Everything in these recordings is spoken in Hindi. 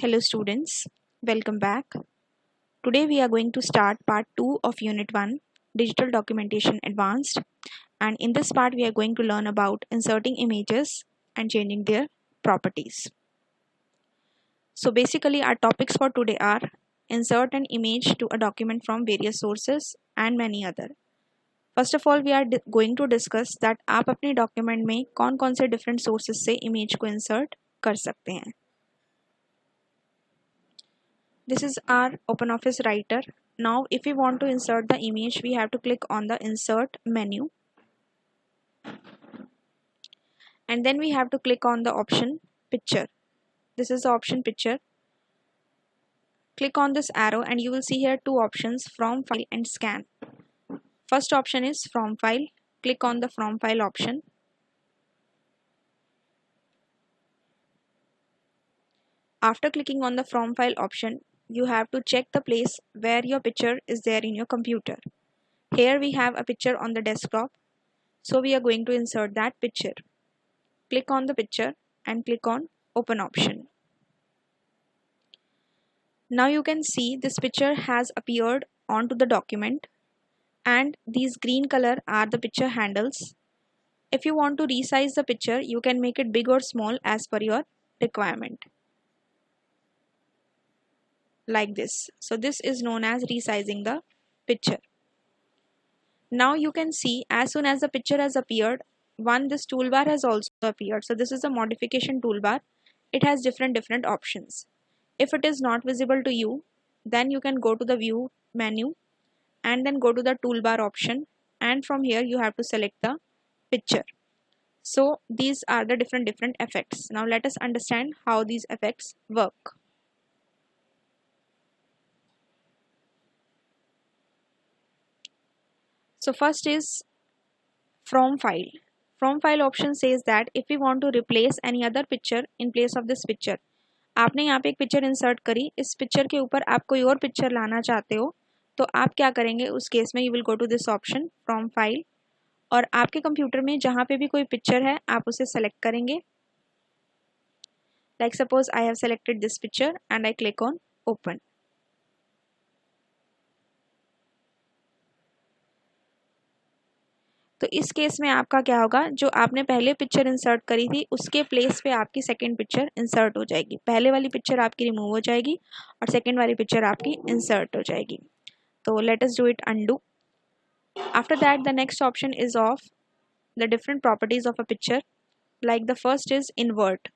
Hello students, welcome back. Today we are going to start part 2 of Unit 1, Digital Documentation Advanced, and in this part we are going to learn about inserting images and changing their properties. So basically our topics for today are insert an image to a document from various sources and many other. First of all we are going to discuss that आप अपने document में कौन-कौन से different sources से image को insert कर सकते हैं. This is our OpenOffice Writer. Now if we want to insert the image, we have to click on the insert menu. And then we have to click on the option picture. This is the option picture. Click on this arrow and you will see here two options, from file and scan. First option is from file. Click on the from file option. After clicking on the from file option, you have to check the place where your picture is there in your computer. Here we have a picture on the desktop, so we are going to insert that picture. Click on the picture and click on open option. Now you can see this picture has appeared onto the document and these green color are the picture handles. If you want to resize the picture, you can make it big or small as per your requirement. Like this. So this is known as resizing the picture. Now you can see as soon as the picture has appeared, this toolbar has also appeared. So this is the modification toolbar. It has different options. If it is not visible to you, then you can go to the view menu and then go to the toolbar option, and from here you have to select the picture. So these are the different effects. Now let us understand how these effects work. So first is from file. From file option says that if we want to replace any other picture in place of this picture, आपने यहाँ पे एक पिक्चर इंसर्ट करी, इस पिक्चर के ऊपर आप कोई और पिक्चर लाना चाहते हो तो आप क्या करेंगे उस केस में, you will go to this option from file और आपके कंप्यूटर में जहाँ पे भी कोई पिक्चर है आप उसे सेलेक्ट करेंगे. Like suppose I have selected this picture and I click on open. तो इस केस में आपका क्या होगा, जो आपने पहले पिक्चर इंसर्ट करी थी उसके प्लेस पे आपकी सेकंड पिक्चर इंसर्ट हो जाएगी. पहले वाली पिक्चर आपकी रिमूव हो जाएगी और सेकंड वाली पिक्चर आपकी इंसर्ट हो जाएगी. तो let us do it undo. After that the next option is of the different properties of a picture. Like the first is invert.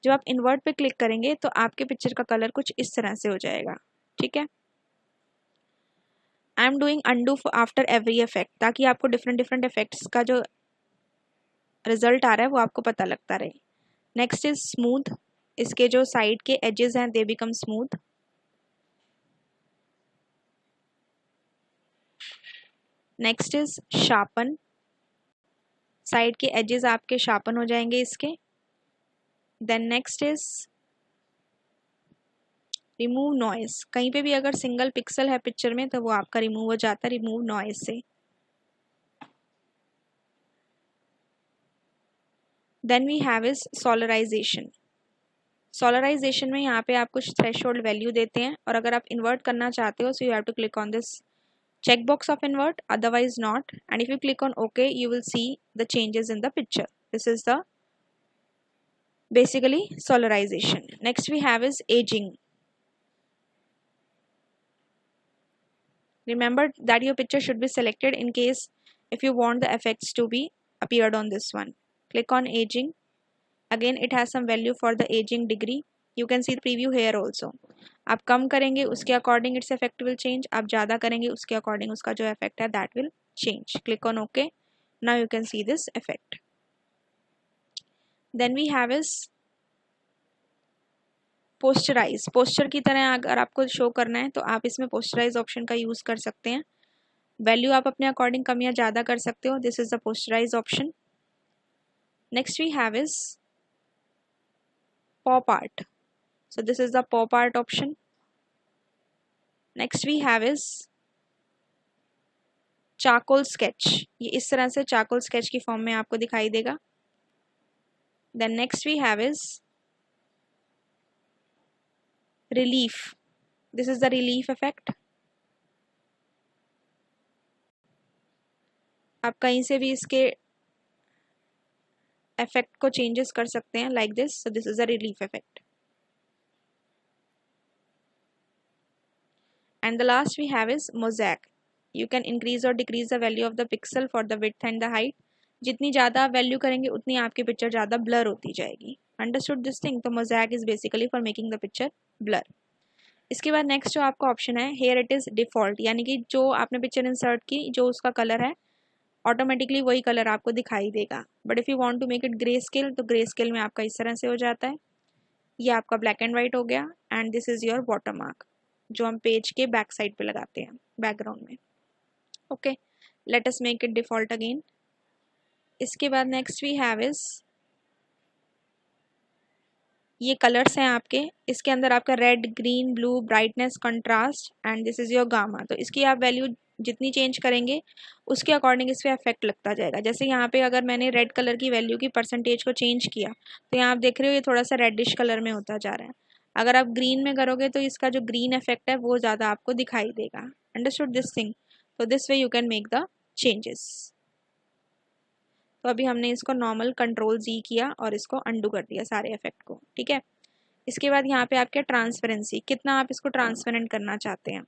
जब आप इन्वर्ट पे क्लिक करेंगे तो आपके पिक्चर का कलर कुछ इस तरह से हो जाएगा. ठीक है, I am doing undo after every effect, ताकि आपको डिफरेंट इफेक्ट्स का जो रिजल्ट आ रहा है वो आपको पता लगता रहे. Next is smooth. इसके जो साइड के एजेस हैं they become smooth. Next is sharpen. Side के एजेस आपके शार्पन हो जाएंगे इसके. Then next is remove noise. कहीं पे भी अगर सिंगल पिक्सल है पिक्चर में तो वो आपका रिमूव हो जाता है रिमूव नॉइज से. Then we have is solarization. Solarization में यहाँ पे आप कुछ थ्रेशोल्ड वैल्यू देते हैं और अगर आप इन्वर्ट करना चाहते हो so you have to click on this check box of invert, otherwise not, and if you click on OK you will see the changes in the picture. This is the basically solarization. Next we have is aging. Remember that your picture should be selected in case if you want the effects to be appeared on this one. Click on aging. Again it has some value for the aging degree. You can see the preview here also. आप कम करेंगे उसके according its effect will change, आप ज़्यादा करेंगे उसके अकॉर्डिंग उसका जो इफेक्ट है that will change. Click on okay. Now you can see this effect. Then we have is posterize. Poster की तरह अगर आपको शो करना है तो आप इसमें पोस्चराइज ऑप्शन का यूज़ कर सकते हैं. वैल्यू आप अपने अकॉर्डिंग कम या ज़्यादा कर सकते हो. This is the posterize option. Next we have is pop art. So this is the pop art option. Next we have is charcoal sketch. ये इस तरह से charcoal sketch की फॉर्म में आपको दिखाई देगा. Then next we have is relief. This is the relief effect. आप कहीं से भी इसके effect को changes कर सकते हैं like this. So this is a relief effect. And the last we have is mosaic. You can increase or decrease the value of the pixel for the width and the height. जितनी ज़्यादा आप वैल्यू करेंगे उतनी आपकी पिक्चर ज़्यादा ब्लर होती जाएगी. Understood this thing. तो mosaic is basically for making the picture blur. इसके बाद नेक्स्ट जो आपका ऑप्शन है, हेयर इट इज़ डिफ़ॉल्ट, यानी कि जो आपने पिक्चर इंसर्ट की, जो उसका कलर है ऑटोमेटिकली वही कलर आपको दिखाई देगा. But if you want to make it grey scale, तो ग्रे स्केल में आपका इस तरह से हो जाता है. ये आपका ब्लैक एंड वाइट हो गया. And this is your water mark, जो हम पेज के बैक साइड पे लगाते हैं बैकग्राउंड में. Okay, let us make it default again. इसके बाद नेक्स्ट वी हैव इज ये कलर्स हैं आपके. इसके अंदर आपका red, green, blue, brightness, contrast and this is your gamma. तो इसकी आप वैल्यू जितनी चेंज करेंगे उसके अकॉर्डिंग इस पर इफेक्ट लगता जाएगा. जैसे यहाँ पे अगर मैंने रेड कलर की वैल्यू की परसेंटेज को चेंज किया तो यहाँ आप देख रहे हो ये थोड़ा सा रेडिश कलर में होता जा रहा है. अगर आप ग्रीन में करोगे तो इसका जो ग्रीन इफेक्ट है वो ज़्यादा आपको दिखाई देगा. Understood this thing. तो this way you can make the changes. तो अभी हमने इसको नॉर्मल कंट्रोल Z किया और इसको अंडू कर दिया सारे इफेक्ट को. ठीक है. इसके बाद यहाँ पे आपके ट्रांसपेरेंसी, कितना आप इसको ट्रांसपेरेंट करना चाहते हैं.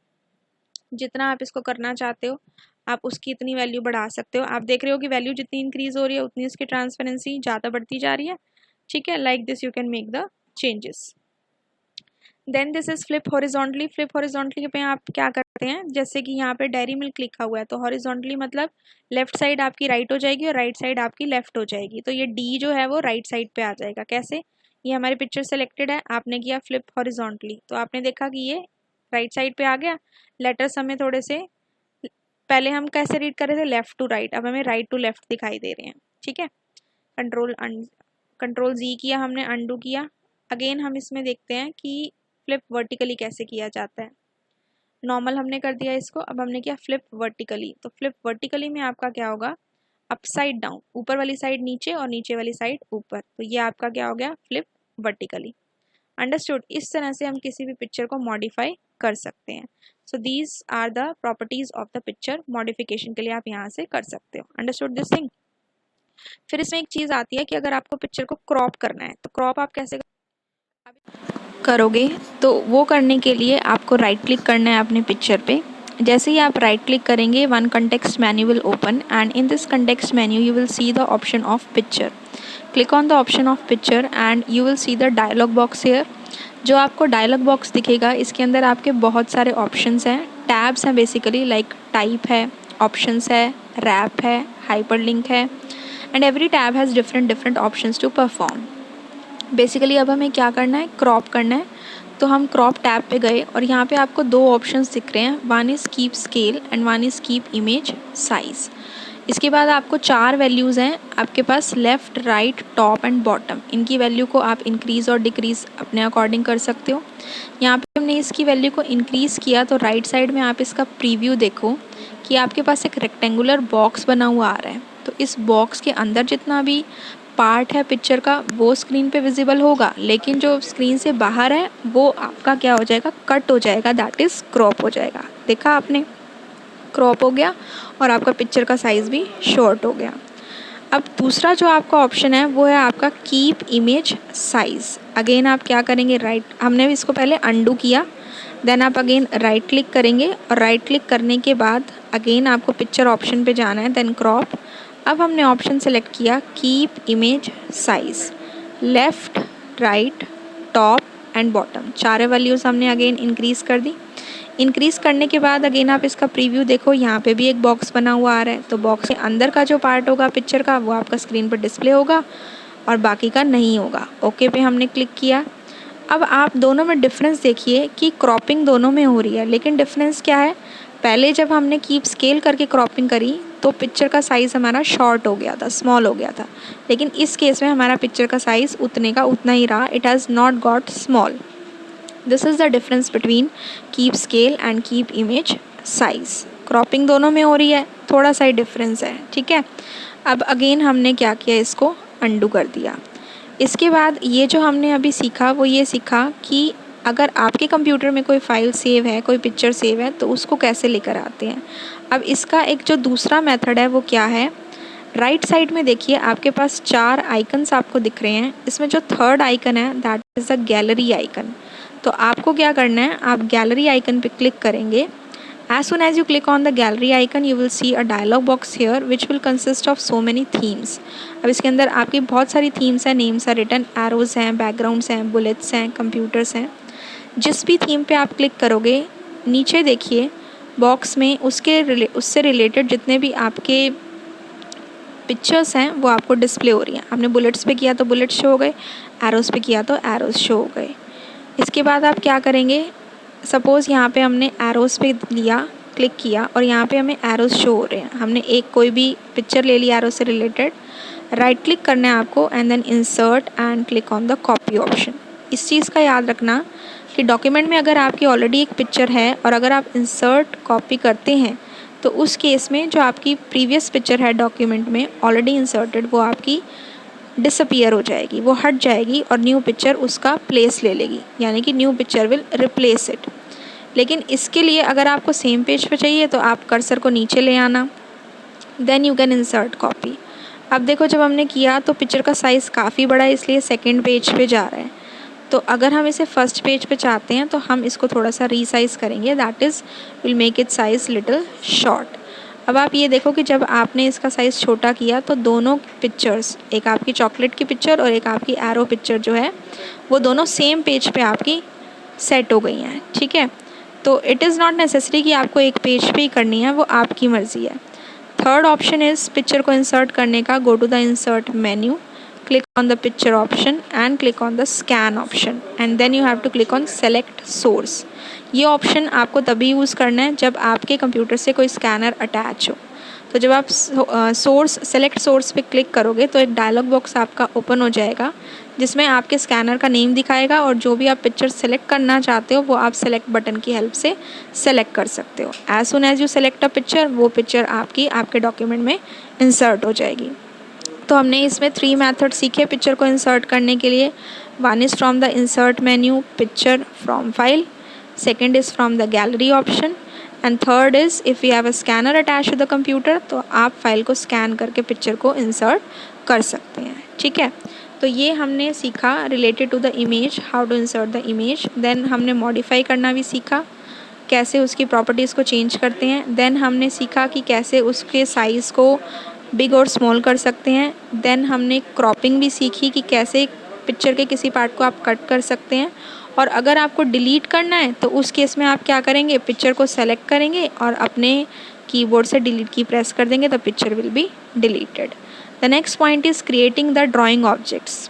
जितना आप इसको करना चाहते हो आप उसकी इतनी वैल्यू बढ़ा सकते हो. आप देख रहे हो कि वैल्यू जितनी इंक्रीज हो रही है उतनी इसकी ट्रांसपेरेंसी ज़्यादा बढ़ती जा रही है. ठीक है. Like this you can make the changes. Then this is flip horizontally. Flip horizontally पे आप क्या करते हैं, जैसे कि यहाँ पे डेयरी मिल्क लिखा हुआ है तो हॉरिजॉन्टली मतलब लेफ्ट साइड आपकी राइट हो जाएगी और राइट साइड आपकी लेफ्ट हो जाएगी. तो ये डी जो है वो राइट साइड पे आ जाएगा. कैसे, ये हमारी पिक्चर सेलेक्टेड है, आपने किया फ्लिप हॉरिजॉन्टली तो आपने देखा कि ये राइट साइड पे आ गया. लेटर्स हमें थोड़े से, पहले हम कैसे रीड कर रहे थे, लेफ्ट टू राइट, अब हमें राइट टू लेफ्ट दिखाई दे रहे हैं. ठीक है. कंट्रोल Z किया हमने, अंडू किया. अगेन हम इसमें देखते हैं कि फ्लिप वर्टिकली कैसे किया जाता है. नॉर्मल हमने कर दिया इसको, अब हमने किया फ्लिप वर्टिकली. तो फ्लिप वर्टिकली में आपका क्या होगा, अपसाइड डाउन, ऊपर वाली साइड नीचे और नीचे वाली साइड ऊपर. तो ये आपका क्या हो गया, फ्लिप वर्टिकली. अंडरस्टूड. इस तरह से हम किसी भी पिक्चर को मॉडिफाई कर सकते हैं. So these are the properties of the picture. Modification के लिए आप यहाँ से कर सकते हो. Understood this thing. फिर इसमें एक चीज़ आती है कि अगर आपको पिक्चर को क्रॉप करना है तो क्रॉप आप कैसे करोगे. तो वो करने के लिए आपको राइट क्लिक करना है अपने पिक्चर पे. जैसे ही आप राइट क्लिक करेंगे one context menu will open and in this context menu you will see the option of picture. Click on the option of picture and you will see the dialog box here. जो आपको डायलॉग बॉक्स दिखेगा इसके अंदर आपके बहुत सारे ऑप्शंस हैं, टैब्स हैं बेसिकली, लाइक टाइप है, ऑप्शंस है, रैप है, हाइपरलिंक है and every tab has different options to perform. Basically अब हमें क्या करना है, क्रॉप करना है. तो हम क्रॉप टैब पे गए और यहाँ पे आपको दो ऑप्शंस दिख रहे हैं, one is keep scale and one is keep image size. इसके बाद आपको 4 वैल्यूज़ हैं आपके पास, left, right, top and bottom. इनकी वैल्यू को आप इंक्रीज़ और डिक्रीज़ अपने अकॉर्डिंग कर सकते हो. यहाँ पे हमने इसकी वैल्यू को इंक्रीज़ किया तो राइट साइड में आप इसका प्रीव्यू देखो कि आपके पास एक रेक्टेंगुलर बॉक्स बना हुआ आ रहा है. तो इस बॉक्स के अंदर जितना भी पार्ट है पिक्चर का वो स्क्रीन पे विजिबल होगा, लेकिन जो स्क्रीन से बाहर है वो आपका क्या हो जाएगा, कट हो जाएगा, दैट इज़ क्रॉप हो जाएगा. देखा आपने, क्रॉप हो गया और आपका पिक्चर का साइज़ भी शॉर्ट हो गया. अब दूसरा जो आपका ऑप्शन है वो है आपका कीप इमेज साइज़. अगेन आप क्या करेंगे, राइट, हमने इसको पहले अंडू किया, देन आप अगेन राइट क्लिक करेंगे और राइट क्लिक करने के बाद अगेन आपको पिक्चर ऑप्शन पे जाना है, देन क्रॉप. अब हमने ऑप्शन सेलेक्ट किया keep image size, left, right, top and bottom. 4 values हमने अगेन इंक्रीज़ कर दी. इंक्रीज़ करने के बाद अगेन आप इसका प्रीव्यू देखो, यहाँ पे भी एक बॉक्स बना हुआ आ रहा है. तो बॉक्स के अंदर का जो पार्ट होगा पिक्चर का वो आपका स्क्रीन पर डिस्प्ले होगा और बाकी का नहीं होगा. ओके पे हमने क्लिक किया. अब आप दोनों में डिफरेंस देखिए कि क्रॉपिंग दोनों में हो रही है, लेकिन डिफरेंस क्या है, पहले जब हमने कीप स्केल करके क्रॉपिंग करी तो पिक्चर का साइज़ हमारा शॉर्ट हो गया था, स्मॉल हो गया था. लेकिन इस केस में हमारा पिक्चर का साइज़ उतने का उतना ही रहा, it has not got small. This is the difference between keep scale and keep image size. Cropping दोनों में हो रही है, थोड़ा सा ही डिफरेंस है. ठीक है. अब अगेन हमने क्या किया, इसको अंडू कर दिया. इसके बाद ये जो हमने अभी सीखा वो ये सीखा कि अगर आपके कंप्यूटर में कोई फ़ाइल सेव है, कोई पिक्चर सेव है, तो उसको कैसे लेकर आते हैं। अब इसका एक जो दूसरा मेथड है वो क्या है, राइट साइड में देखिए आपके पास 4 आइकन्स आपको दिख रहे हैं। इसमें जो थर्ड आइकन है that is the gallery icon. तो आपको क्या करना है, आप गैलरी आइकन पे क्लिक करेंगे। As soon as you click on the gallery icon, you will see a dialog box here which will consist of so many themes. अब इसके अंदर आपकी बहुत सारी themes हैं, names are written, arrows हैं, backgrounds हैं, bullets हैं, computers हैं। जिस भी थीम पे आप क्लिक करोगे, नीचे देखिए बॉक्स में उससे रिलेटेड जितने भी आपके पिक्चर्स हैं वो आपको डिस्प्ले हो रही हैं। आपने बुलेट्स पे किया तो बुलेट्स शो हो गए, एरोज़ पे किया तो एरोज़ शो हो गए। इसके बाद आप क्या करेंगे, सपोज़ यहाँ पे हमने एरोज़ पे लिया, क्लिक किया और यहाँ पे हमें एरोज़ शो हो रहे हैं। हमने एक कोई भी पिक्चर ले लिया एरो से रिलेटेड, राइट क्लिक करना है आपको and then insert and click on the copy option. इस चीज़ का याद रखना कि डॉक्यूमेंट में अगर आपकी ऑलरेडी एक पिक्चर है और अगर आप इंसर्ट कॉपी करते हैं तो उस केस में जो आपकी प्रीवियस पिक्चर है डॉक्यूमेंट में ऑलरेडी इंसर्टेड, वो आपकी डिसअपीयर हो जाएगी, वो हट जाएगी और न्यू पिक्चर उसका प्लेस ले लेगी, यानी कि new picture will replace it. लेकिन इसके लिए अगर आपको सेम पेज पे चाहिए तो आप कर्सर को नीचे ले आना, then you can insert copy. अब देखो जब हमने किया तो पिक्चर का साइज़ काफ़ी बड़ा है, इसलिए सेकेंड पेज पे जा रहा है। तो अगर हम इसे फर्स्ट पेज पे चाहते हैं तो हम इसको थोड़ा सा रीसाइज़ करेंगे, that is will make it size little short. अब आप ये देखो कि जब आपने इसका साइज़ छोटा किया तो दोनों पिक्चर्स, एक आपकी चॉकलेट की पिक्चर और एक आपकी एरो पिक्चर जो है वो दोनों सेम पेज पे आपकी सेट हो गई हैं, ठीक है। तो इट इज़ नॉट नेसेसरी कि आपको एक पेज पे ही करनी है, वो आपकी मर्ज़ी है। थर्ड ऑप्शन इज़ पिक्चर को इंसर्ट करने का, go to the insert menu, click on the picture option and click on the scan option and then you have to click on select source। ये ऑप्शन आपको तभी यूज़ करना है जब आपके कंप्यूटर से कोई स्कैनर अटैच हो। तो जब आप सेलेक्ट सोर्स पे क्लिक करोगे तो एक डायलॉग बॉक्स आपका ओपन हो जाएगा जिसमें आपके स्कैनर का नेम दिखाएगा और जो भी आप पिक्चर सेलेक्ट करना चाहते हो वो आप सेलेक्ट बटन की हेल्प से सेलेक्ट कर सकते हो। As soon as you select a picture, वो पिक्चर आपके डॉक्यूमेंट में इंसर्ट हो जाएगी। तो हमने इसमें 3 मेथड सीखे पिक्चर को इंसर्ट करने के लिए। One is from the insert menu, picture from file, second is from the gallery option and third is if you have a scanner attach to the computer तो आप फाइल को स्कैन करके पिक्चर को इंसर्ट कर सकते हैं, ठीक है। तो ये हमने सीखा related to the image, how to insert the image. Then हमने मॉडिफाई करना भी सीखा, कैसे उसकी प्रॉपर्टीज़ को चेंज करते हैं। देन हमने सीखा कि कैसे उसके साइज़ को बिग और स्मॉल कर सकते हैं। देन हमने क्रॉपिंग भी सीखी कि कैसे पिक्चर के किसी पार्ट को आप कट कर सकते हैं और अगर आपको डिलीट करना है तो उस केस में आप क्या करेंगे, पिक्चर को सेलेक्ट करेंगे और अपने कीबोर्ड से डिलीट की प्रेस कर देंगे तो picture will be deleted. The next point is creating the drawing objects.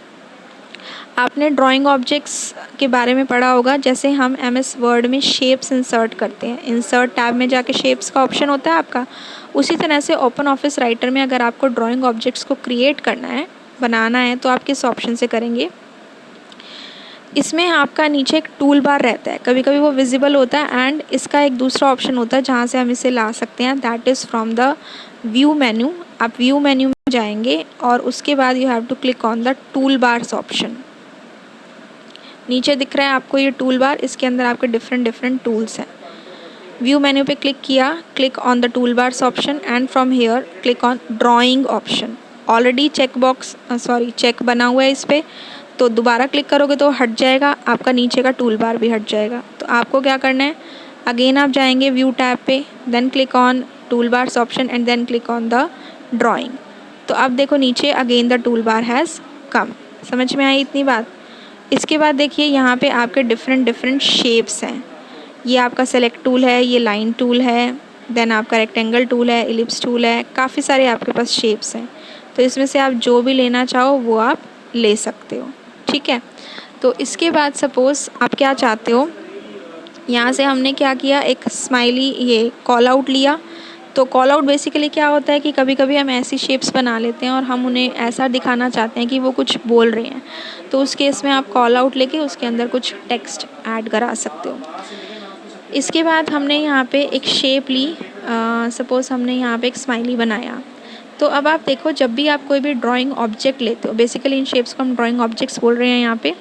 आपने ड्राइंग ऑब्जेक्ट्स के बारे में पढ़ा होगा, जैसे हम MS वर्ड में शेप्स इंसर्ट करते हैं, इंसर्ट टैब में जाके शेप्स का ऑप्शन होता है आपका। उसी तरह से ओपन ऑफिस राइटर में अगर आपको ड्राइंग ऑब्जेक्ट्स को क्रिएट करना है, बनाना है, तो आप किस ऑप्शन से करेंगे। इसमें आपका नीचे एक टूल बार रहता है, कभी कभी वो विजिबल होता है एंड इसका एक दूसरा ऑप्शन होता है जहाँ से हम इसे ला सकते हैं, that is from the view menu. आप व्यू मेन्यू में जाएंगे और उसके बाद you have to click on the tool bars option. नीचे दिख रहा है आपको ये टूल बार, इसके अंदर आपके डिफरेंट टूल्स हैं। व्यू मेन्यू पे क्लिक किया, click on the tool bars option and from here click on drawing option. Already check बना हुआ है इस पर, तो दोबारा क्लिक करोगे तो हट जाएगा, आपका नीचे का टूल बार भी हट जाएगा। तो आपको क्या करना है, अगेन आप जाएंगे व्यू टैब पे, then click on tool bars option and then click on the drawing. तो अब देखो नीचे again the tool bar has come. समझ में आई इतनी बात। इसके बाद देखिए यहाँ पे आपके डिफरेंट शेप्स हैं। ये आपका सेलेक्ट टूल है, ये लाइन टूल है, देन आपका रेक्टेंगल टूल है, इलिप्स टूल है, काफ़ी सारे आपके पास शेप्स हैं। तो इसमें से आप जो भी लेना चाहो वो आप ले सकते हो, ठीक है। तो इसके बाद सपोज़ आप क्या चाहते हो, यहाँ से हमने क्या किया, एक स्माइली ये कॉल आउट लिया। तो कॉल आउट बेसिकली क्या होता है कि कभी कभी हम ऐसी शेप्स बना लेते हैं और हम उन्हें ऐसा दिखाना चाहते हैं कि वो कुछ बोल रहे हैं, तो उस केस में आप कॉल आउट लेके उसके अंदर कुछ टेक्स्ट ऐड करा सकते हो। इसके बाद हमने यहाँ पे एक शेप ली, सपोज़ हमने यहाँ पे एक स्माइली बनाया। तो अब आप देखो, जब भी आप कोई भी ड्राइंग ऑब्जेक्ट लेते हो, बेसिकली इन शेप्स को हम ड्राइंग ऑब्जेक्ट्स बोल रहे हैं यहाँ पे,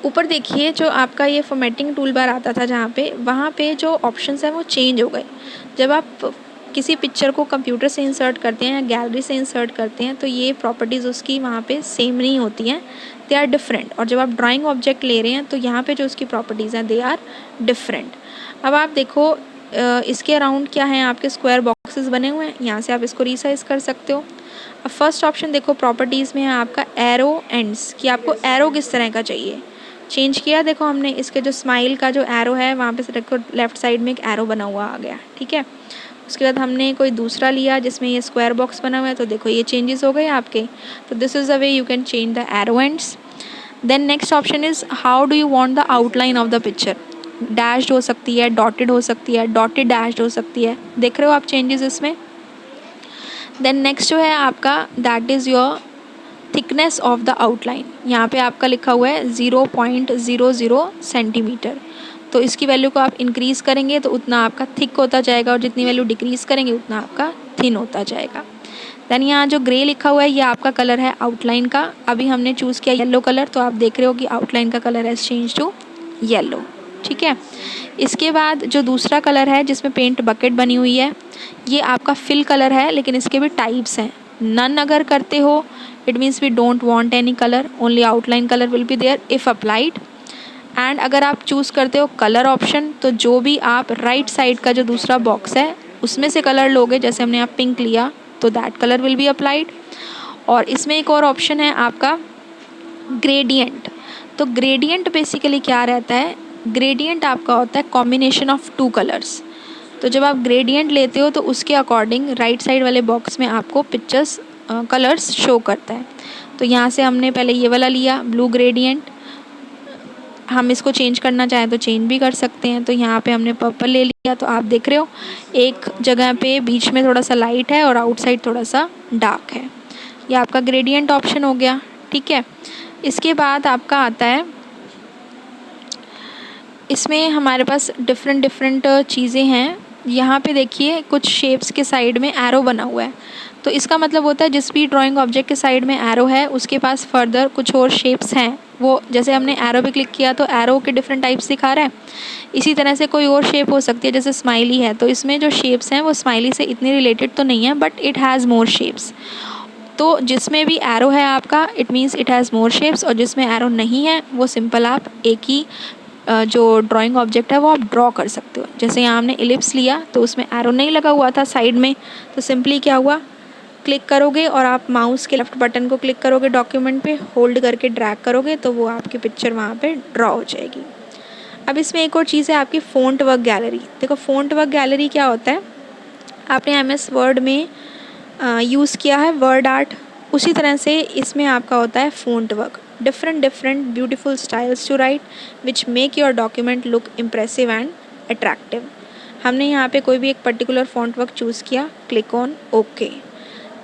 ऊपर देखिए जो आपका ये फॉर्मेटिंग टूल बार आता था जहाँ पे, वहाँ पे जो ऑप्शंस हैं वो चेंज हो गए। जब आप किसी पिक्चर को कंप्यूटर से इंसर्ट करते हैं या गैलरी से इंसर्ट करते हैं तो ये प्रॉपर्टीज़ उसकी वहाँ पे सेम नहीं होती हैं, दे आर डिफरेंट। और जब आप ड्राइंग ऑब्जेक्ट ले रहे हैं तो यहाँ पे जो उसकी प्रॉपर्टीज़ हैं दे आर डिफरेंट। अब आप देखो इसके अराउंड क्या है, आपके स्क्वायर बॉक्सेस बने हुए हैं, यहाँ से आप इसको रिसाइज कर सकते हो। अब फर्स्ट ऑप्शन देखो प्रॉपर्टीज़ में है आपका एरो एंड्स, कि आपको एरो किस तरह का चाहिए। चेंज किया, देखो हमने इसके जो स्माइल का जो एरो है वहाँ पे देखो लेफ़्ट साइड में एक एरो बना हुआ आ गया, ठीक है। उसके बाद हमने कोई दूसरा लिया जिसमें ये स्क्वायर बॉक्स बना हुआ है, तो देखो ये चेंजेस हो गए आपके। तो this is the way you can change the arrow ends. Then next option is how do you want the outline of the picture. Dashed हो सकती है, डॉटेड हो सकती है, डॉटेड डैश्ड हो सकती है, देख रहे हो आप चेंजेस इसमें। देन नेक्स्ट जो है आपका that is your thickness of the outline. यहाँ पे आपका लिखा हुआ है 0.00 सेंटीमीटर। तो इसकी वैल्यू को आप इंक्रीज़ करेंगे तो उतना आपका थिक होता जाएगा, और जितनी वैल्यू डिक्रीज़ करेंगे उतना आपका थिन होता जाएगा। देन यहाँ जो ग्रे लिखा हुआ है ये आपका कलर है आउटलाइन का। अभी हमने चूज़ किया येलो कलर, तो आप देख रहे हो कि आउटलाइन का colour has change to yellow, ठीक है। इसके बाद जो दूसरा कलर है जिसमें पेंट बकेट बनी हुई है, ये आपका फिल कलर है, लेकिन इसके भी टाइप्स हैं। नन अगर करते हो it means we don't want any colour, only outline colour will be there if applied. And अगर आप चूज़ करते हो कलर ऑप्शन, तो जो भी आप राइट साइड का जो दूसरा बॉक्स है उसमें से कलर लोगे, जैसे हमने यहाँ पिंक लिया तो that colour will be applied. और इसमें एक और ऑप्शन है आपका ग्रेडियंट। तो ग्रेडियंट बेसिकली क्या रहता है, ग्रेडियंट आपका होता है कॉम्बिनेशन ऑफ टू कलर्स। तो जब आप ग्रेडियंट लेते हो तो उसके अकॉर्डिंग राइट साइड वाले बॉक्स में आपको पिक्चर्स कलर्स शो करता है। तो यहाँ से हमने पहले ये वाला लिया ब्लू ग्रेडियंट, हम इसको चेंज करना चाहें तो चेंज भी कर सकते हैं। तो यहाँ पे हमने पर्पल ले लिया, तो आप देख रहे हो एक जगह पे बीच में थोड़ा सा लाइट है और आउटसाइड थोड़ा सा डार्क है। ये आपका ग्रेडियंट ऑप्शन हो गया, ठीक है। इसके बाद आपका आता है, इसमें हमारे पास डिफरेंट चीज़ें हैं। यहाँ पे देखिए कुछ शेप्स के साइड में एरो बना हुआ है, तो इसका मतलब होता है जिस भी ड्राइंग ऑब्जेक्ट के साइड में एरो है उसके पास फर्दर कुछ और शेप्स हैं। वो जैसे हमने एरो पे क्लिक किया तो एरो के डिफरेंट टाइप्स दिखा रहा है, इसी तरह से कोई और शेप हो सकती है, जैसे स्माइली है तो इसमें जो शेप्स हैं वो स्माइली से इतनी रिलेटेड तो नहीं है, but it has more shapes. तो जिसमें भी एरो है आपका it means it has more shapes, और जिसमें एरो नहीं है वो सिंपल आप एक ही जो ड्राइंग ऑब्जेक्ट है वो आप ड्रॉ कर सकते हो। जैसे यहाँ हमने इलिप्स लिया तो उसमें एरो नहीं लगा हुआ था साइड में, तो सिंपली क्या हुआ, क्लिक करोगे और आप माउस के लेफ्ट बटन को क्लिक करोगे, डॉक्यूमेंट पे होल्ड करके ड्रैग करोगे तो वो आपकी पिक्चर वहाँ पे ड्रॉ हो जाएगी। अब इसमें एक और चीज़ है आपकी फ़ॉन्ट वर्क गैलरी। देखो फ़ॉन्ट वर्क गैलरी क्या होता है, आपने MS वर्ड में यूज़ किया है वर्ड आर्ट, उसी तरह से इसमें आपका होता है font work. different beautiful styles to write which make your document look impressive and attractive। हमने यहाँ पे कोई भी एक पर्टिकुलर फ़ॉन्ट वर्क चूज़ किया, क्लिक ऑन ओके।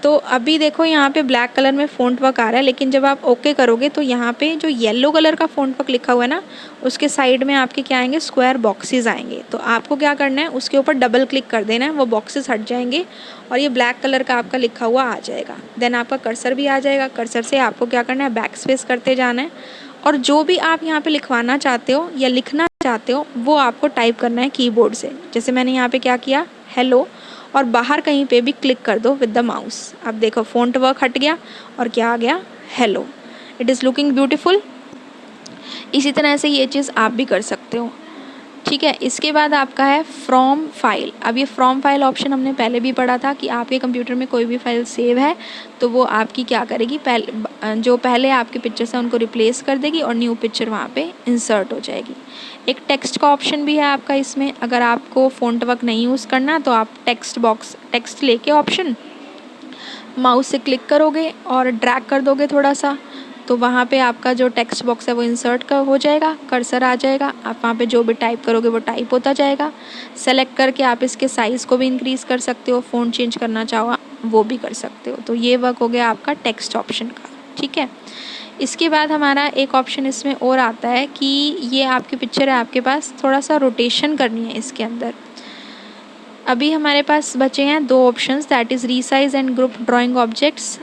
तो अभी देखो यहाँ पे ब्लैक कलर में फ़ॉन्ट वर्क आ रहा है, लेकिन जब आप ओके करोगे तो यहाँ पे जो येलो कलर का फ़ॉन्ट वर्क लिखा हुआ है ना, उसके साइड में आपके क्या आएंगे, स्क्वायर बॉक्सेस आएंगे। तो आपको क्या करना है, उसके ऊपर डबल क्लिक कर देना है, वो बॉक्सेस हट जाएंगे और ये ब्लैक कलर का आपका लिखा हुआ आ जाएगा। देन आपका कर्सर भी आ जाएगा, कर्सर से आपको क्या करना है, बैक स्पेस करते जाना है, और जो भी आप यहाँ पे लिखवाना चाहते हो या लिखना चाहते हो वो आपको टाइप करना है कीबोर्ड से। जैसे मैंने यहाँ पे क्या किया, हेलो, और बाहर कहीं पे भी क्लिक कर दो विद द माउस। अब देखो फ़ॉन्ट वर्क हट गया और क्या आ गया, hello. It is looking beautiful. इसी तरह से ये चीज़ आप भी कर सकते हो, ठीक है। इसके बाद आपका है फ्रॉम फाइल। अब ये फ्रॉम फाइल ऑप्शन हमने पहले भी पढ़ा था कि आपके कंप्यूटर में कोई भी फाइल सेव है तो वो आपकी क्या करेगी, जो पहले आपके पिक्चर्स हैं उनको रिप्लेस कर देगी और न्यू पिक्चर वहाँ पे इंसर्ट हो जाएगी। एक टेक्स्ट का ऑप्शन भी है आपका इसमें, अगर आपको फ़ॉन्ट वर्क नहीं यूज़ करना तो आप टेक्स्ट लेके ऑप्शन माउस से क्लिक करोगे और ड्रैग कर दोगे थोड़ा सा, तो वहाँ पे आपका जो टेक्स्ट बॉक्स है वो इंसर्ट हो जाएगा, कर्सर आ जाएगा, आप वहाँ पे जो भी टाइप करोगे वो टाइप होता जाएगा। सेलेक्ट करके आप इसके साइज़ को भी इंक्रीज़ कर सकते हो, फ़ॉन्ट चेंज करना चाहो वो भी कर सकते हो। तो ये वर्क हो गया आपका टेक्स्ट ऑप्शन का, ठीक है। इसके बाद हमारा एक ऑप्शन इसमें और आता है कि ये आपकी पिक्चर है, आपके पास थोड़ा सा रोटेशन करनी है इसके अंदर। अभी हमारे पास बचे हैं दो options, that is resize and group drawing objects.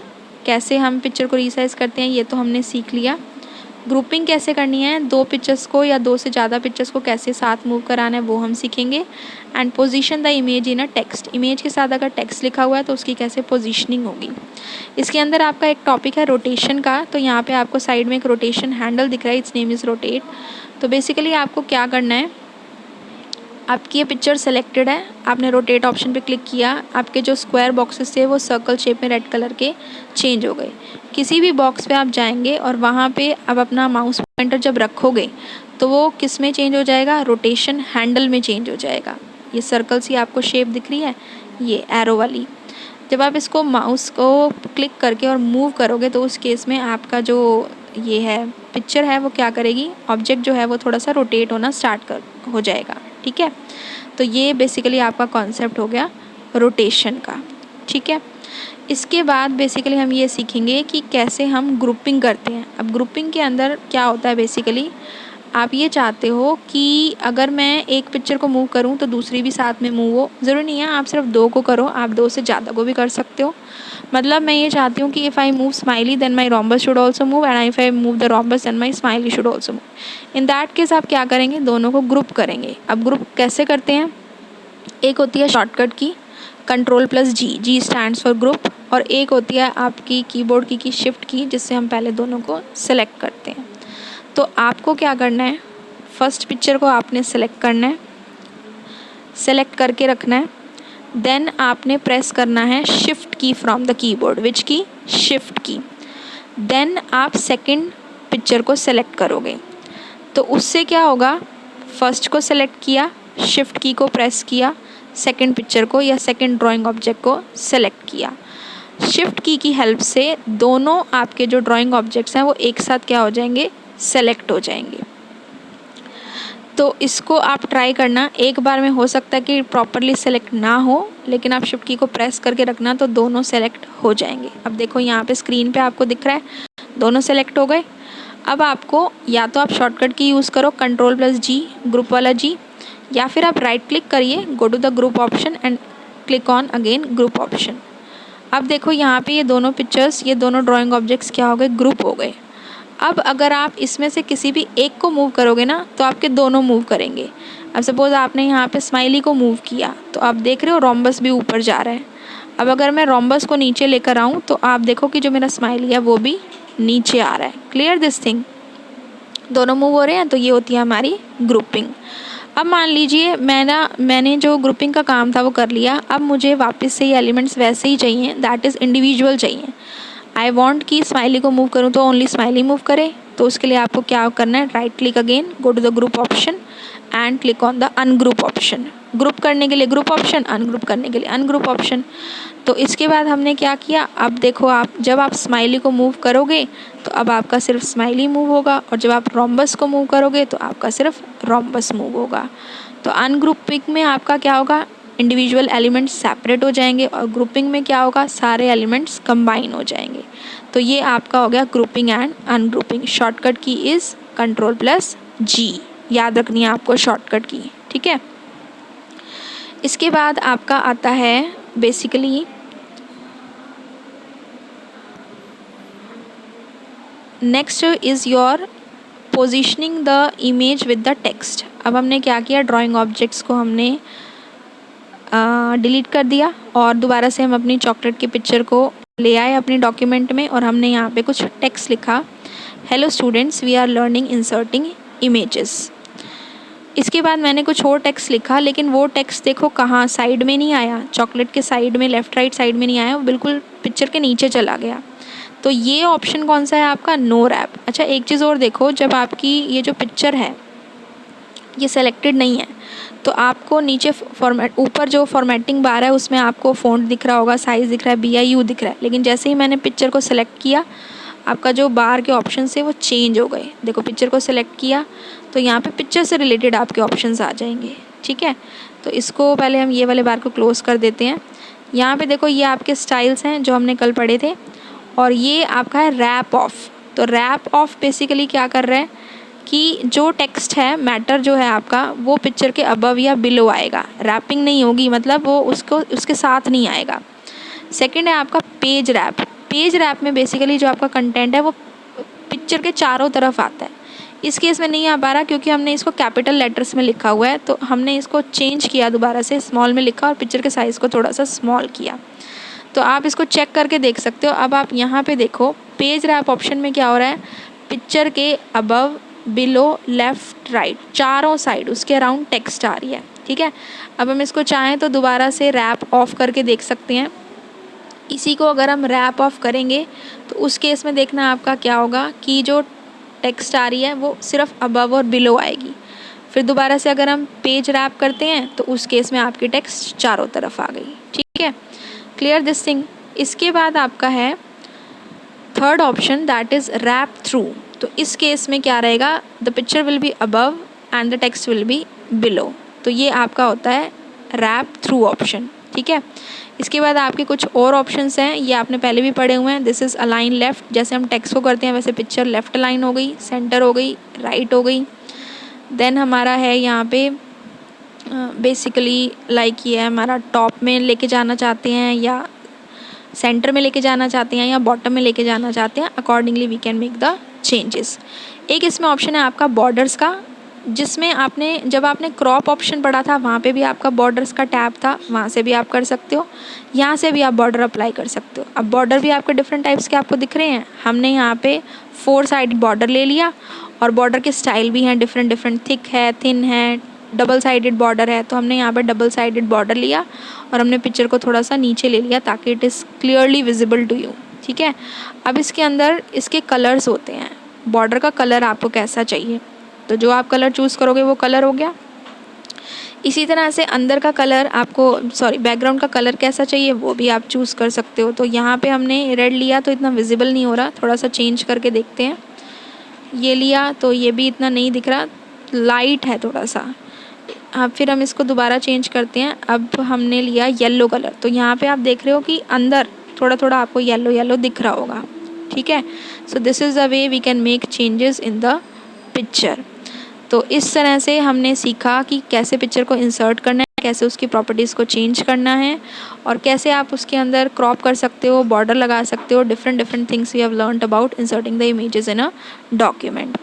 कैसे हम पिक्चर को रीसाइज करते हैं ये तो हमने सीख लिया। ग्रुपिंग कैसे करनी है, 2 पिक्चर्स को या 2 से ज़्यादा पिक्चर्स को कैसे साथ मूव कराना है वो हम सीखेंगे। And position the image in a text, image के साथ अगर टेक्स्ट लिखा हुआ है तो उसकी कैसे पोजीशनिंग होगी। इसके अंदर आपका एक टॉपिक है रोटेशन का, तो यहाँ पे आपको साइड में एक रोटेशन हैंडल दिख रहा है, इट्स नेम इज़ रोटेट। तो बेसिकली आपको क्या करना है, आपकी ये पिक्चर सेलेक्टेड है, आपने रोटेट ऑप्शन पे क्लिक किया, आपके जो स्क्वायर बॉक्सेस थे वो सर्कल शेप में रेड कलर के चेंज हो गए। किसी भी बॉक्स पे आप जाएंगे और वहाँ पे आप अपना माउस पॉइंटर जब रखोगे तो वो किस में चेंज हो जाएगा, रोटेशन हैंडल में चेंज हो जाएगा। ये सर्कल सी आपको शेप दिख रही है, ये एरो वाली, जब आप इसको माउस को क्लिक करके और मूव करोगे तो उस केस में आपका जो ये है पिक्चर है वो क्या करेगी, ऑब्जेक्ट जो है वो थोड़ा सा रोटेट होना स्टार्ट हो जाएगा। ठीक है, तो ये बेसिकली आपका कॉन्सेप्ट हो गया रोटेशन का। ठीक है, इसके बाद बेसिकली हम ये सीखेंगे कि कैसे हम ग्रुपिंग करते हैं। अब ग्रुपिंग के अंदर क्या होता है, बेसिकली आप ये चाहते हो कि अगर मैं एक पिक्चर को मूव करूं तो दूसरी भी साथ में मूव हो, ज़रूरी नहीं है आप सिर्फ 2 को करो, आप 2 से ज़्यादा को भी कर सकते हो। मतलब मैं ये चाहती हूँ कि if I move smiley then my rhombus should also move, and if I move the rhombus then my smiley should also move. In that case आप क्या करेंगे, दोनों को ग्रुप करेंगे। अब ग्रुप कैसे करते हैं, एक होती है शॉर्टकट की Ctrl+G, G stands for group, और एक होती है आपकी कीबोर्ड की शिफ्ट की, जिससे हम पहले दोनों को सिलेक्ट करते हैं। तो आपको क्या करना है, फर्स्ट पिक्चर को आपने सेलेक्ट करना है, सेलेक्ट करके रखना है, देन आपने प्रेस करना है शिफ्ट की फ्रॉम द कीबोर्ड, विच की, शिफ्ट की। देन आप सेकंड पिक्चर को सेलेक्ट करोगे, तो उससे क्या होगा, फर्स्ट को सेलेक्ट किया, शिफ्ट की को प्रेस किया, सेकंड पिक्चर को या सेकंड ड्राइंग ऑब्जेक्ट को सेलेक्ट किया। शिफ्ट की हेल्प से दोनों आपके जो ड्राइंग ऑब्जेक्ट्स हैं वो एक साथ क्या हो जाएंगे, सेलेक्ट हो जाएंगे। तो इसको आप ट्राई करना, एक बार में हो सकता है कि प्रॉपरली सेलेक्ट ना हो, लेकिन आप शिफ्ट की को प्रेस करके रखना तो दोनों सेलेक्ट हो जाएंगे। अब देखो यहाँ पे स्क्रीन पे आपको दिख रहा है दोनों सेलेक्ट हो गए। अब आपको या तो आप शॉर्टकट की यूज़ करो Ctrl+G, ग्रुप वाला G, या फिर आप राइट क्लिक करिए, go to the group option and click on again group option. अब देखो यहाँ पे ये दोनों पिक्चर्स, ये दोनों ड्राइंग ऑब्जेक्ट्स क्या हो गए, ग्रुप हो गए। अब अगर आप इसमें से किसी भी एक को मूव करोगे ना तो आपके दोनों मूव करेंगे। अब सपोज़ आपने यहाँ पे स्माइली को मूव किया तो आप देख रहे हो रोम्बस भी ऊपर जा रहा है। अब अगर मैं रोम्बस को नीचे लेकर आऊँ तो आप देखो कि जो मेरा स्माइली है वो भी नीचे आ रहा है। क्लियर दिस थिंग, दोनों मूव हो रहे हैं, तो ये होती है हमारी ग्रुपिंग। अब मान लीजिए मैंने जो ग्रुपिंग का काम था वो कर लिया, अब मुझे वापस से ये एलिमेंट्स वैसे ही चाहिए, दैट इज़ इंडिविजुअल चाहिए। आई वॉन्ट कि स्माइली को मूव करूँ तो ओनली स्माइली मूव करे, तो उसके लिए आपको क्या करना है, right click again, go to the group option and click on the ungroup option. Group करने के लिए ग्रुप ऑप्शन, अनग्रुप करने के लिए अनग्रुप ऑप्शन। तो इसके बाद हमने क्या किया, अब देखो आप जब आप स्माइली को मूव करोगे तो अब आपका सिर्फ स्माइली मूव होगा, और जब आप रोम्बस को मूव करोगे तो आपका सिर्फ रोम्बस मूव होगा। तो अनग्रुपिंग में आपका क्या होगा, इंडिविजुअल एलिमेंट्स सेपरेट हो जाएंगे, और ग्रुपिंग में क्या होगा, सारे एलिमेंट्स कंबाइन हो जाएंगे। तो ये आपका हो गया ग्रुपिंग एंड अनग्रुपिंग। शॉर्टकट की इज़ Ctrl+G, याद रखनी है आपको शॉर्टकट की। ठीक है, इसके बाद आपका आता है basically next is your positioning the image with the text. अब हमने क्या किया, ड्राइंग ऑब्जेक्ट्स को हमने डिलीट कर दिया और दोबारा से हम अपनी चॉकलेट की पिक्चर को ले आए अपने डॉक्यूमेंट में, और हमने यहाँ पे कुछ टेक्स्ट लिखा, hello students we are learning inserting images. इसके बाद मैंने कुछ और टेक्स्ट लिखा, लेकिन वो टेक्स्ट देखो कहाँ, साइड में नहीं आया, चॉकलेट के साइड में, लेफ़्ट राइट साइड में नहीं आया, वो बिल्कुल पिक्चर के नीचे चला गया। तो ये ऑप्शन कौन सा है आपका, नो रैप। अच्छा एक चीज़ और देखो, जब आपकी ये जो पिक्चर है ये सेलेक्टेड नहीं है तो आपको नीचे फॉर्मेट, ऊपर जो फॉर्मेटिंग बार है उसमें आपको फ़ॉन्ट दिख रहा होगा, साइज़ दिख रहा है, BIU दिख रहा है, लेकिन जैसे ही मैंने पिक्चर को सेलेक्ट किया आपका जो बार के ऑप्शन से वो चेंज हो गए। देखो पिक्चर को सेलेक्ट किया तो यहाँ पे पिक्चर से रिलेटेड आपके ऑप्शंस आ जाएंगे। ठीक है, तो इसको पहले हम ये वाले बार को क्लोज़ कर देते हैं। यहाँ पे देखो ये आपके स्टाइल्स हैं जो हमने कल पढ़े थे, और ये आपका है रैप ऑफ। तो रैप ऑफ बेसिकली क्या कर रहा है कि जो टेक्स्ट है, मैटर जो है आपका, वो पिक्चर के अबव या बिलो आएगा, रैपिंग नहीं होगी, मतलब वो उसके साथ नहीं आएगा। सेकंड है आपका पेज रैप। पेज रैप में बेसिकली जो आपका कंटेंट है वो पिक्चर के चारों तरफ आता है। इस केस में नहीं आ पा रहा क्योंकि हमने इसको कैपिटल लेटर्स में लिखा हुआ है, तो हमने इसको चेंज किया, दोबारा से स्मॉल में लिखा और पिक्चर के साइज़ को थोड़ा सा स्मॉल किया। तो आप इसको चेक करके देख सकते हो। अब आप यहाँ पे देखो पेज रैप ऑप्शन में क्या हो रहा है, पिक्चर के अबव, बिलो, लेफ़्ट, राइट, चारों साइड उसके अराउंड टेक्स्ट आ रही है। ठीक है, अब हम इसको चाहें तो दोबारा से रैप ऑफ करके देख सकते हैं। इसी को अगर हम रैप ऑफ करेंगे तो उस केस में देखना आपका क्या होगा कि जो टेक्स्ट आ रही है वो सिर्फ अबव और बिलो आएगी। फिर दोबारा से अगर हम पेज रैप करते हैं तो उस केस में आपकी टेक्स्ट चारों तरफ आ गई। ठीक है, क्लियर दिस थिंग। इसके बाद आपका है third option, that is wrap through. तो इस केस में क्या रहेगा, the picture will be above and the text will be below. तो ये आपका होता है रैप थ्रू ऑप्शन। ठीक है, इसके बाद आपके कुछ और ऑप्शंस हैं, ये आपने पहले भी पढ़े हुए हैं। दिस इज़ अलाइन लेफ़्ट, जैसे हम टेक्स्ट को करते हैं वैसे पिक्चर लेफ़्ट अलाइन हो गई, सेंटर हो गई, राइट हो गई। देन हमारा है यहाँ पे बेसिकली लाइक ये है हमारा टॉप में लेके जाना चाहते हैं या सेंटर में लेके जाना चाहते हैं या बॉटम में लेके जाना चाहते हैं, accordingly we can make the changes. एक इसमें ऑप्शन है आपका बॉर्डर्स का, जिसमें आपने जब आपने क्रॉप ऑप्शन पढ़ा था वहाँ पे भी आपका बॉर्डर्स का टैब था, वहाँ से भी आप कर सकते हो, यहाँ से भी आप बॉर्डर अप्लाई कर सकते हो। अब बॉर्डर भी आपके डिफरेंट टाइप्स के आपको दिख रहे हैं। हमने यहाँ पे 4 साइड बॉर्डर ले लिया और बॉर्डर के स्टाइल भी हैं डिफरेंट डिफरेंट, थिक है, थिन है, डबल साइडेड बॉर्डर है। तो हमने यहाँ पर डबल साइडेड बॉर्डर लिया और हमने पिक्चर को थोड़ा सा नीचे ले लिया ताकि it is clearly visible to you. ठीक है, अब इसके अंदर इसके कलर्स होते हैं, बॉर्डर का कलर आपको कैसा चाहिए, तो जो आप कलर चूज़ करोगे वो कलर हो गया। इसी तरह से अंदर का कलर आपको बैकग्राउंड का कलर कैसा चाहिए वो भी आप चूज़ कर सकते हो। तो यहाँ पे हमने रेड लिया तो इतना विजिबल नहीं हो रहा, थोड़ा सा चेंज करके देखते हैं। ये लिया तो ये भी इतना नहीं दिख रहा, लाइट है थोड़ा सा। अब फिर हम इसको दोबारा चेंज करते हैं। अब हमने लिया येलो कलर, तो यहाँ पे आप देख रहे हो कि अंदर थोड़ा थोड़ा आपको येलो येलो दिख रहा होगा। ठीक है, so this is the way we can make changes in the picture. तो इस तरह से हमने सीखा कि कैसे पिक्चर को इंसर्ट करना है, कैसे उसकी प्रॉपर्टीज़ को चेंज करना है और कैसे आप उसके अंदर क्रॉप कर सकते हो, बॉर्डर लगा सकते हो, different things we have learned about inserting the images in a document.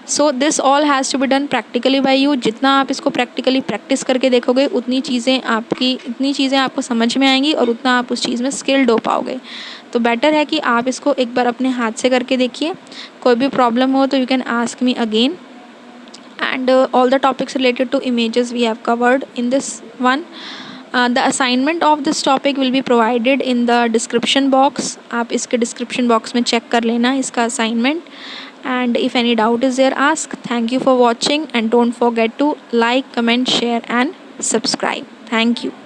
So this all has to be done practically by you. जितना आप इसको प्रैक्टिकली प्रैक्टिस करके देखोगे इतनी चीज़ें आपको समझ में आएंगी और उतना आप उस चीज़ में स्किल्ड हो पाओगे। तो बेटर है कि आप इसको एक बार अपने हाथ से करके देखिए। कोई भी प्रॉब्लम हो तो you can ask me again. And all the topics related to images we have covered in this one. The assignment of this topic will be provided in the description box. आप इसके description box में check कर लेना इसका assignment. And if any doubt is there, ask. Thank you for watching and don't forget to like, comment, share and subscribe. Thank you.